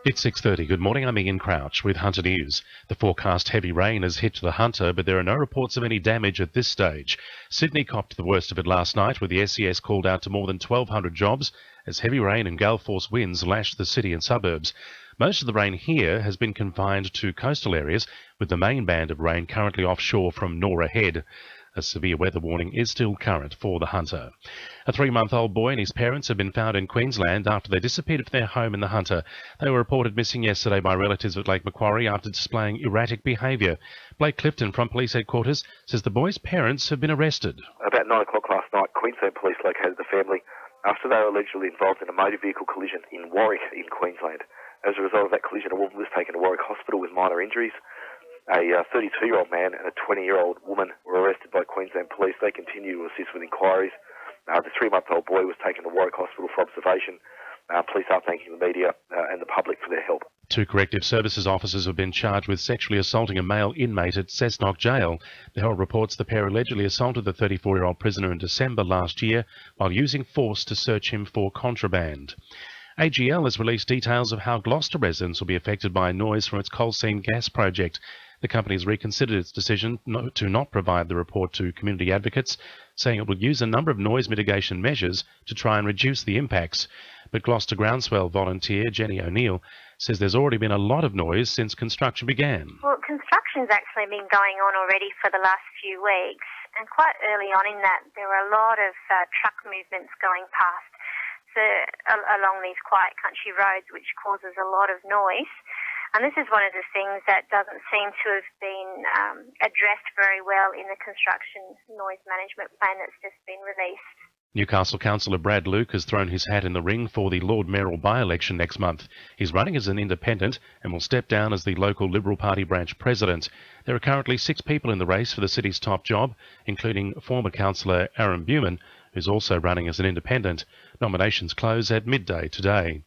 It's 6:30. Good morning, I'm Ian Crouch with Hunter News. The forecast heavy rain has hit the Hunter, but there are no reports of any damage at this stage. Sydney copped the worst of it last night, with the SES called out to more than 1,200 jobs as heavy rain and gale force winds lashed the city and suburbs. Most of the rain here has been confined to coastal areas, with the main band of rain currently offshore from Nora Head. A severe weather warning is still current for the Hunter. A 3-month-old boy and his parents have been found in Queensland after they disappeared from their home in the Hunter. They were reported missing yesterday by relatives at Lake Macquarie after displaying erratic behaviour. Blake Clifton from Police Headquarters says the boy's parents have been arrested. About 9 o'clock last night, Queensland Police located the family after they were allegedly involved in a motor vehicle collision in Warwick in Queensland. As a result of that collision, a woman was taken to Warwick Hospital with minor injuries. A 32-year-old man and a 20-year-old woman were arrested by Queensland Police. They continue to assist with inquiries. The 3-month-old boy was taken to Warwick Hospital for observation. Police are thanking the media and the public for their help. 2 corrective services officers have been charged with sexually assaulting a male inmate at Cessnock Jail. The Herald reports the pair allegedly assaulted the 34-year-old prisoner in December last year while using force to search him for contraband. AGL has released details of how Gloucester residents will be affected by noise from its coal seam gas project. The company has reconsidered its decision to not provide the report to community advocates, saying it will use a number of noise mitigation measures to try and reduce the impacts. But Gloucester Groundswell volunteer Jenny O'Neill says there's already been a lot of noise since construction began. Well, construction's actually been going on already for the last few weeks, and quite early on in that there were a lot of truck movements going past along these quiet country roads, which causes a lot of noise. And this is one of the things that doesn't seem to have been addressed very well in the construction noise management plan that's just been released. Newcastle Councillor Brad Luke has thrown his hat in the ring for the Lord Mayoral by-election next month. He's running as an independent and will step down as the local Liberal Party branch president. There are currently 6 people in the race for the city's top job, including former councillor Aaron Buman, who's also running as an independent. Nominations close at midday today.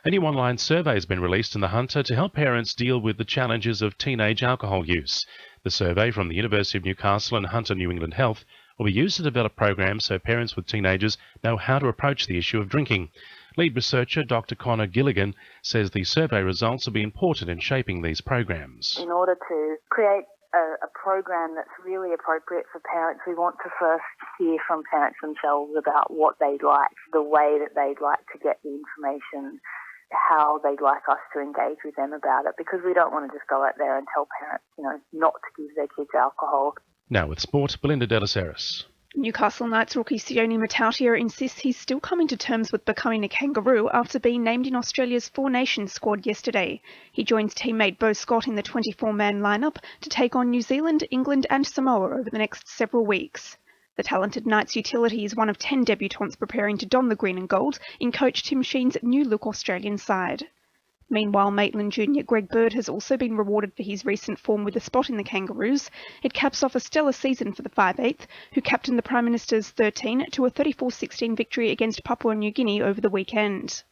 A new online survey has been released in the Hunter to help parents deal with the challenges of teenage alcohol use. The survey from the University of Newcastle and Hunter New England Health will be used to develop programs so parents with teenagers know how to approach the issue of drinking. Lead researcher Dr. Connor Gilligan says the survey results will be important in shaping these programs. In order to create a program that's really appropriate for parents, we want to first hear from parents themselves about what they'd like, the way that they'd like to get the information, how they'd like us to engage with them about it, because we don't want to just go out there and tell parents, not to give their kids alcohol. Now with sport, Belinda Delaceres. Newcastle Knights rookie Sione Matautia insists he's still coming to terms with becoming a Kangaroo after being named in Australia's Four Nations squad yesterday. He joins teammate Beau Scott in the 24-man lineup to take on New Zealand, England and Samoa over the next several weeks. The talented Knights utility is one of 10 debutants preparing to don the green and gold in coach Tim Sheen's new-look Australian side. Meanwhile, Maitland junior Greg Bird has also been rewarded for his recent form with a spot in the Kangaroos. It caps off a stellar season for the 5'8", who captained the Prime Minister's 13 to a 34-16 victory against Papua New Guinea over the weekend.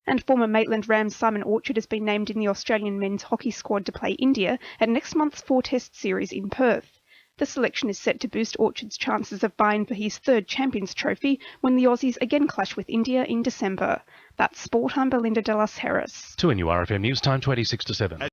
And former Maitland Rams Simon Orchard has been named in the Australian men's hockey squad to play India at next month's 4-test series in Perth. The selection is set to boost Orchard's chances of vying for his 3rd Champions Trophy when the Aussies again clash with India in December. That's Sport, I'm Belinda Delas Harris. 2 NURFM News Time 26 to 7.